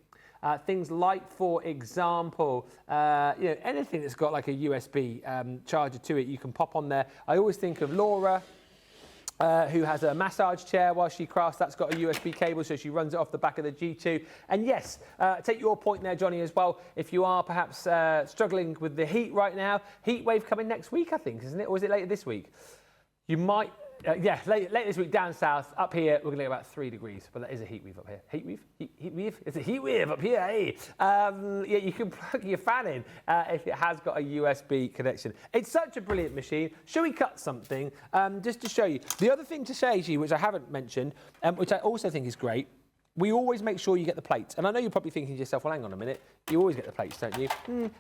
Things like, for example, you know, anything that's got like a USB charger to it, you can pop on there. I always think of Laura, who has a massage chair while she crafts. That's got a USB cable, so she runs it off the back of the G2. And yes, take your point there, Johnny, as well. If you are perhaps struggling with the heat right now, heat wave coming next week, I think, isn't it? Or is it later this week? You might... yeah, late this week down south. Up here, we're going to get about 3 degrees, but that is a heat wave up here. Heat wave? Heat wave? It's a heat wave up here, eh? Yeah, you can plug your fan in if it has got a USB connection. It's such a brilliant machine. Shall we cut something just to show you? The other thing to say to you, which I haven't mentioned, which I also think is great, we always make sure you get the plates. And I know you're probably thinking to yourself, well, hang on a minute. You always get the plates, don't you?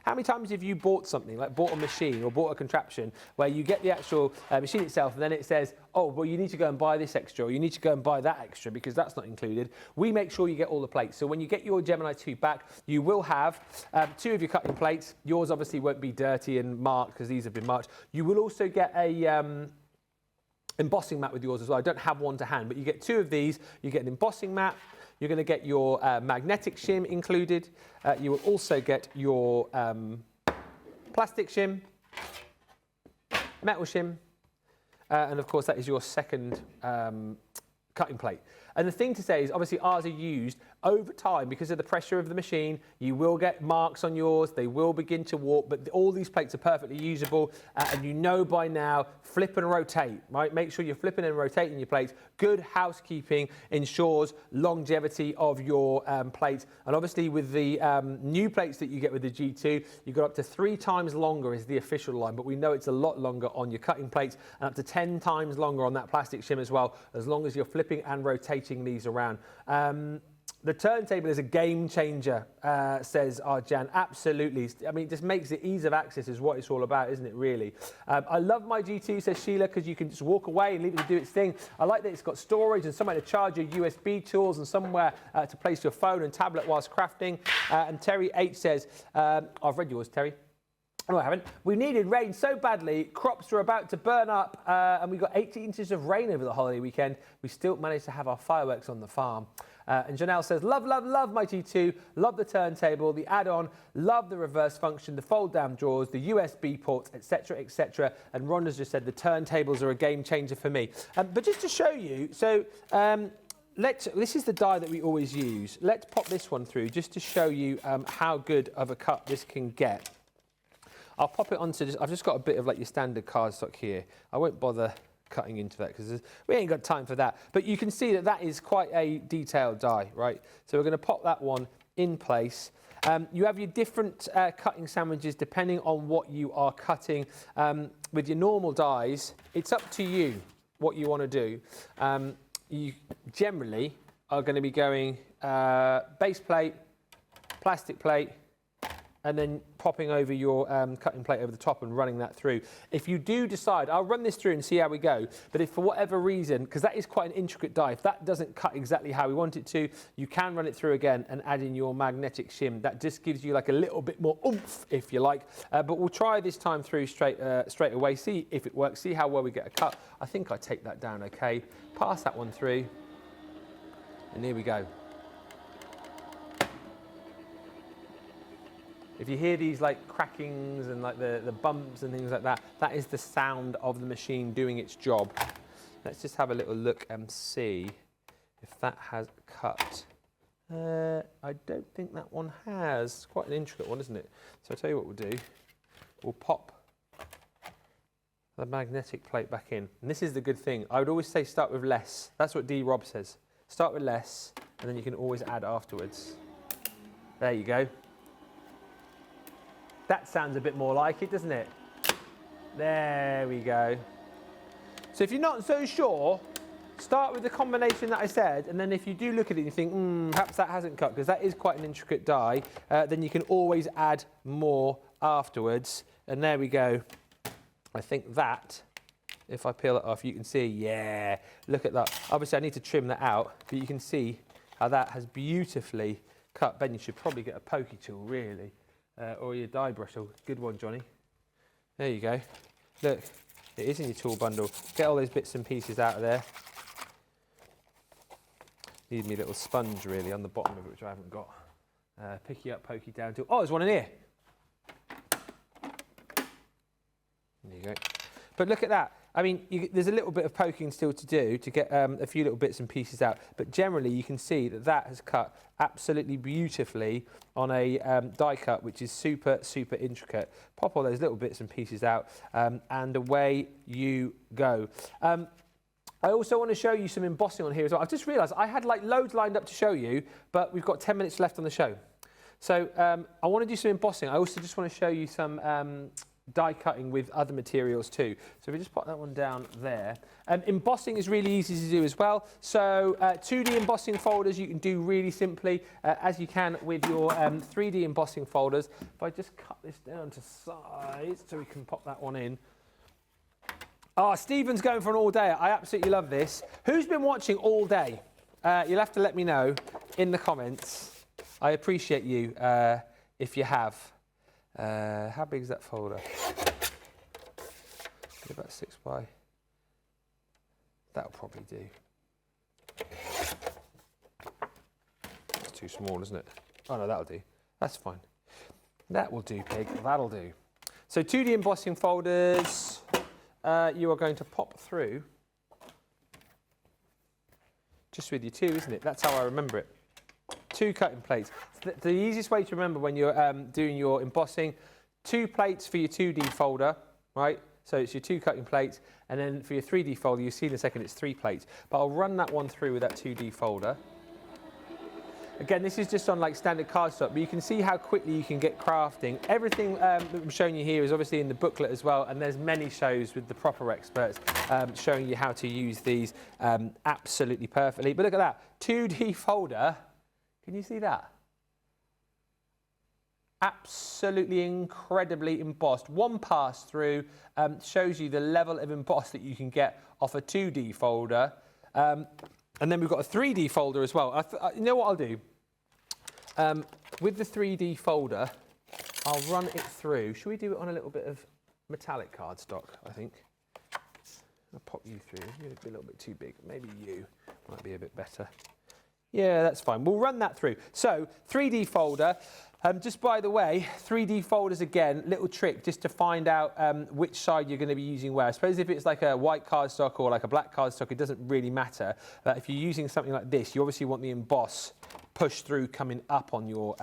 How many times have you bought something, like bought a machine or bought a contraption, where you get the actual machine itself and then it says, oh, well, you need to go and buy this extra, or you need to go and buy that extra because that's not included. We make sure you get all the plates. So when you get your Gemini 2 back, you will have 2 of your cutting plates. Yours obviously won't be dirty and marked because these have been marked. You will also get a... embossing mat with yours as well. I don't have one to hand, but you get 2 of these. You get an embossing mat. You're going to get your magnetic shim included. You will also get your plastic shim, metal shim, and of course that is your second cutting plate. And the thing to say is, obviously ours are used over time because of the pressure of the machine. You will get marks on yours, they will begin to warp, but all these plates are perfectly usable, and you know by now, flip and rotate, right? Make sure you're flipping and rotating your plates. Good housekeeping ensures longevity of your plates. And obviously with the new plates that you get with the G2, you've got up to 3 times longer is the official line, but we know it's a lot longer on your cutting plates, and up to 10 times longer on that plastic shim as well, as long as you're flipping and rotating these around. The turntable is a game changer, says Arjan. Absolutely. I mean, it just makes it ease of access is what it's all about, isn't it, really? I love my G2, says Sheila, because you can just walk away and leave it to do its thing. I like that it's got storage and somewhere to charge your USB tools and somewhere to place your phone and tablet whilst crafting. And Terry H says, I've read yours, Terry. No, I haven't. We needed rain so badly. Crops were about to burn up, and we got 80 inches of rain over the holiday weekend. We still managed to have our fireworks on the farm. And Janelle says, love, love, love my G2. Love the turntable, the add-on. Love the reverse function, the fold-down drawers, the USB ports, etc., etc. And Rhonda's just said the turntables are a game changer for me. But just to show you, so this is the die that we always use. Let's pop this one through just to show you how good of a cut this can get. I'll pop it onto this. I've just got a bit of like your standard cardstock here. I won't bother cutting into that because we ain't got time for that. But you can see that that is quite a detailed die, right? So we're going to pop that one in place. You have your different cutting sandwiches depending on what you are cutting. With your normal dies, it's up to you what you want to do. You generally are going to be going base plate, plastic plate, and then popping over your cutting plate over the top and running that through. If you do decide, I'll run this through and see how we go, but if for whatever reason, because that is quite an intricate die, if that doesn't cut exactly how we want it to, you can run it through again and add in your magnetic shim. That just gives you like a little bit more oomph, if you like, but we'll try this time through straight away, see if it works, see how well we get a cut. I think I take that down okay, pass that one through, and here we go. If you hear these like crackings and like the bumps and things like that, that is the sound of the machine doing its job. Let's just have a little look and see if that has cut. I don't think that one has. It's quite an intricate one, isn't it? So I'll tell you what we'll do. We'll pop the magnetic plate back in. And this is the good thing. I would always say start with less. That's what D. Rob says. Start with less, and then you can always add afterwards. There you go. That sounds a bit more like it, doesn't it? There we go. So if you're not so sure, start with the combination that I said, and then if you do look at it and you think, perhaps that hasn't cut, because that is quite an intricate die, then you can always add more afterwards. And there we go. I think that, if I peel it off, you can see, yeah, look at that. Obviously, I need to trim that out, but you can see how that has beautifully cut. Ben, you should probably get a pokey tool, really. Or your die brush. Oh, good one, Johnny. There you go. Look, it is in your tool bundle. Get all those bits and pieces out of there. Need me a little sponge, really, on the bottom of it, which I haven't got. Picky up, pokey down tool. Oh, there's one in here. There you go. But look at that. I mean, there's a little bit of poking still to do to get a few little bits and pieces out, but generally you can see that that has cut absolutely beautifully on a die cut, which is super, super intricate. Pop all those little bits and pieces out, and away you go. I also want to show you some embossing on here as well. I've just realised I had like loads lined up to show you, but we've got 10 minutes left on the show. So I want to do some embossing. I also just want to show you some die cutting with other materials too. So if we just put that one down there. Embossing is really easy to do as well. So 2D embossing folders you can do really simply as you can with your 3D embossing folders. If I just cut this down to size so we can pop that one in. Oh, Stephen's going for an all day. I absolutely love this. Who's been watching all day? You'll have to let me know in the comments. I appreciate you if you have. How big is that folder? About 6 by. That'll probably do. It's too small, isn't it? Oh no, that'll do. That's fine. That will do, pig. That'll do. So 2D embossing folders, you are going to pop through just with your two, isn't it? That's how I remember it. 2 cutting plates. The easiest way to remember when you're doing your embossing, 2 plates for your 2D folder, right? So it's your 2 cutting plates, and then for your 3D folder, you'll see in a second it's 3 plates. But I'll run that one through with that 2D folder. Again, this is just on like standard cardstock, but you can see how quickly you can get crafting. Everything that I'm showing you here is obviously in the booklet as well, and there's many shows with the proper experts showing you how to use these absolutely perfectly. But look at that, 2D folder. Can you see that? Absolutely incredibly embossed. One pass through shows you the level of emboss that you can get off a 2D folder. And then we've got a 3D folder as well. You know what I'll do? With the 3D folder, I'll run it through. Should we do it on a little bit of metallic cardstock, I think? I'll pop you through. You'd be a little bit too big. Maybe you might be a bit better. Yeah, that's fine. We'll run that through. So 3D folder. Just by the way, 3D folders again, little trick just to find out which side you're going to be using where. I suppose if it's like a white cardstock or like a black cardstock, it doesn't really matter. But if you're using something like this, you obviously want the emboss pushed through coming up on your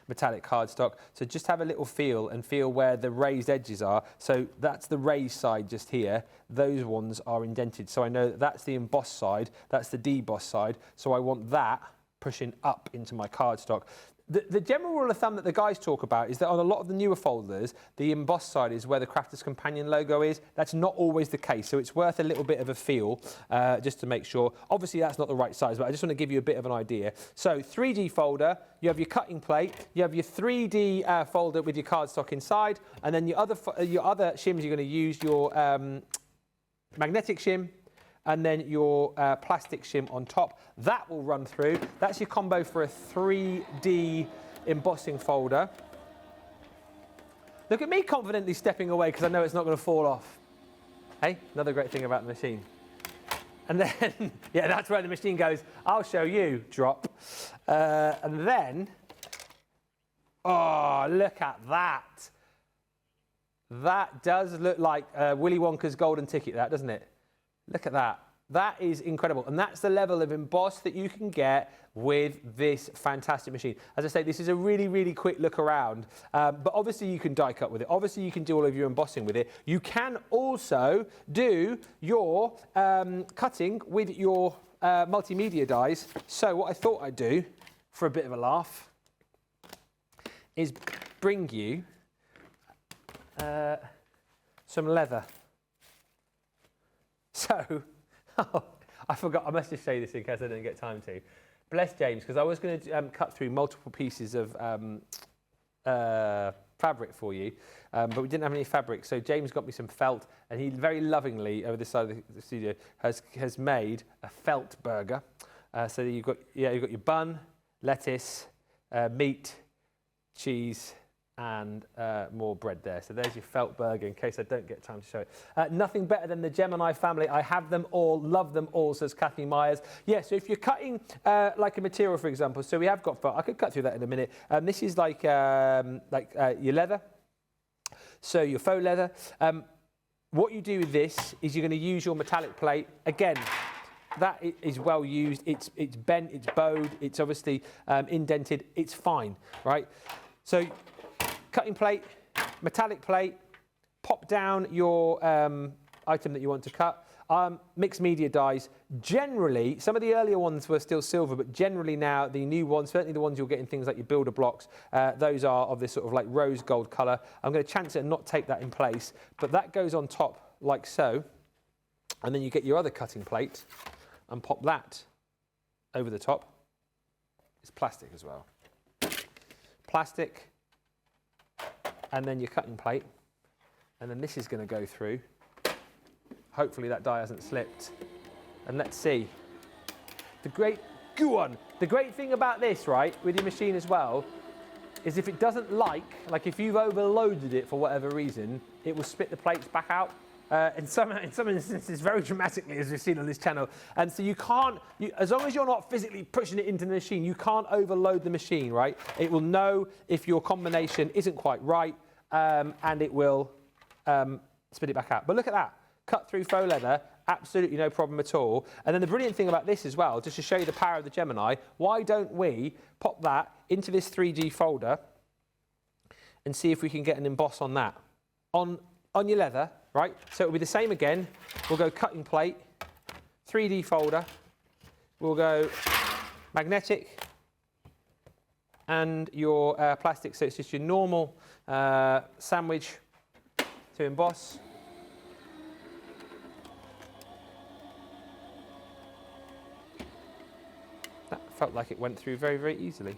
metallic cardstock. So just have a little feel and feel where the raised edges are. So that's the raised side just here. Those ones are indented. So I know that that's the embossed side, that's the debossed side. So I want that pushing up into my cardstock. The general rule of thumb that the guys talk about is that on a lot of the newer folders, the embossed side is where the Crafter's Companion logo is. That's not always the case, so it's worth a little bit of a feel just to make sure. Obviously, that's not the right size, but I just want to give you a bit of an idea. So 3D folder, you have your cutting plate, you have your 3D folder with your cardstock inside, and then your other shims you're going to use your magnetic shim, and then your plastic shim on top. That will run through. That's your combo for a 3D embossing folder. Look at me confidently stepping away because I know it's not going to fall off. Hey, another great thing about the machine. And then, yeah, that's where the machine goes, I'll show you, drop. And then, oh, look at that. That does look like Willy Wonka's golden ticket, that, doesn't it? Look at that. That is incredible. And that's the level of emboss that you can get with this fantastic machine. As I say, this is a really, really quick look around. But obviously you can die cut with it. Obviously you can do all of your embossing with it. You can also do your cutting with your multimedia dies. So what I thought I'd do for a bit of a laugh is bring you some leather. So, oh, I forgot, I must just show you this in case I didn't get time to. Bless James, because I was going to cut through multiple pieces of fabric for you, but we didn't have any fabric, so James got me some felt, and he very lovingly, over this side of the studio, has made a felt burger. So you've got your bun, lettuce, meat, cheese, and more bread there. So there's your felt burger in case I don't get time to show it. Nothing better than the Gemini family. I have them all, love them all, says Kathy Myers. Yeah, so if you're cutting like a material, for example, so we have got felt. I could cut through that in a minute. This is like your leather. So your faux leather. What you do with this is you're going to use your metallic plate. Again, that is well used. It's bent, it's bowed, it's obviously indented. It's fine, right? So cutting plate, metallic plate, pop down your item that you want to cut. Mixed media dies. Generally, some of the earlier ones were still silver, but generally now the new ones, certainly the ones you'll get in things like your builder blocks, those are of this sort of like rose gold colour. I'm going to chance it and not take that in place, but that goes on top like so. And then you get your other cutting plate and pop that over the top. It's plastic as well. Plastic. And then your cutting plate, and then this is going to go through. Hopefully that die hasn't slipped. And let's see. The great thing about this, right, with your machine as well, is if it doesn't like if you've overloaded it for whatever reason, it will spit the plates back out. In some instances, very dramatically, as we've seen on this channel. And so you can't, as long as you're not physically pushing it into the machine, you can't overload the machine, right? It will know if your combination isn't quite right, and it will spit it back out. But look at that, cut through faux leather, absolutely no problem at all. And then the brilliant thing about this as well, just to show you the power of the Gemini, why don't we pop that into this 3D folder and see if we can get an emboss on that, on your leather. Right, so it'll be the same again. We'll go cutting plate, 3D folder. We'll go magnetic and your plastic. So it's just your normal sandwich to emboss. That felt like it went through very, very easily.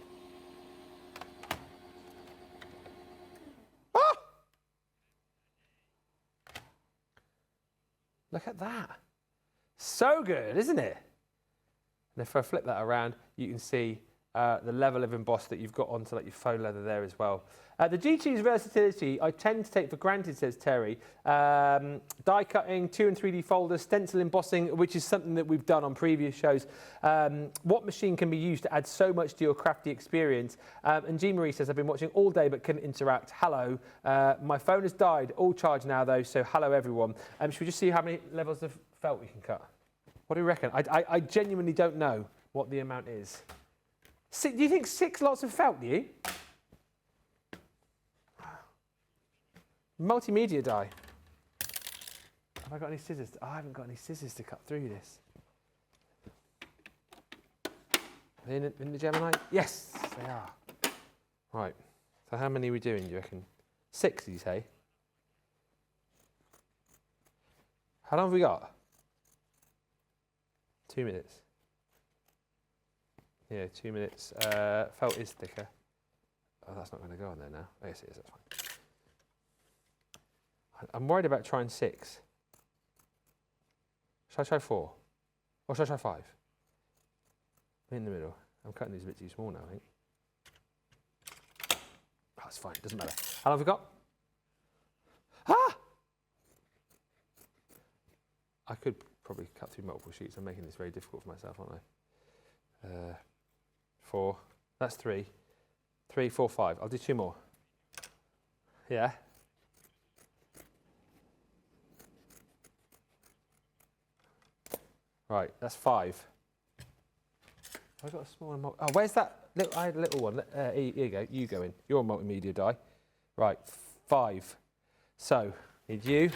Look at that. So good, isn't it? And if I flip that around, you can see the level of emboss that you've got onto your faux leather there as well. The G2's versatility I tend to take for granted, says Terry. Die cutting, 2 and 3D folders, stencil embossing, which is something that we've done on previous shows. What machine can be used to add so much to your crafty experience? And Jean Marie says, I've been watching all day but couldn't interact. Hello. My phone has died, all charged now though, so hello everyone. Should we just see how many levels of felt we can cut? What do you reckon? I genuinely don't know what the amount is. Do you think 6 lots of felt, do you? Multimedia die. Have I got any scissors? Oh, I haven't got any scissors to cut through this. In the Gemini? Yes, they are. Right, so how many are we doing, do you reckon? 6, did you say? How long have we got? 2 minutes. Yeah, 2 minutes. Felt is thicker. Oh, that's not going to go on there now. Oh, yes, it is, that's fine. I'm worried about trying 6. Should I try 4? Or should I try 5? I'm in the middle. I'm cutting these a bit too small now, I think. Oh, it's fine, doesn't matter. How long have we got? Ah! I could probably cut through multiple sheets. I'm making this very difficult for myself, aren't I? 4. That's 3. 3, 4, 5. I'll do 2 more. Yeah. Right, that's 5. Have I got a small one? Oh, where's that? I had a little one. Here you go. You go in. You're a multimedia die. Right, 5. So, need you.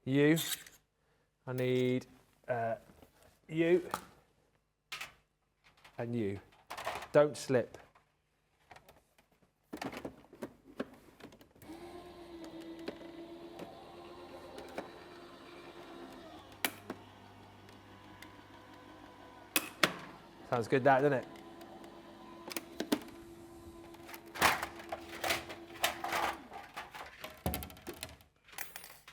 You. I need you. And you. Don't slip. Sounds good, that, doesn't it?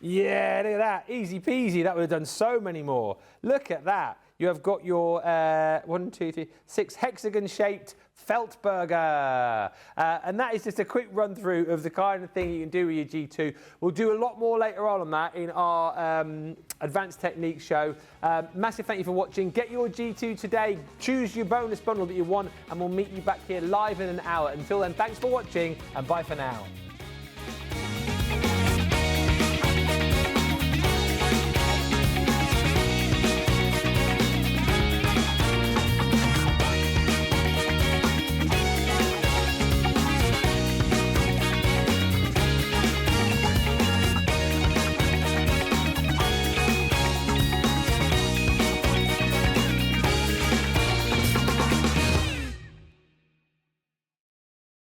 Yeah, look at that. Easy peasy. That would have done so many more. Look at that. You have got your 1, 2, 3, 6 hexagon-shaped felt burger. And that is just a quick run through of the kind of thing you can do with your G2. We'll do a lot more later on that in our advanced techniques show. Massive thank you for watching. Get your G2 today. Choose your bonus bundle that you want, and we'll meet you back here live in an hour. Until then, thanks for watching, and bye for now.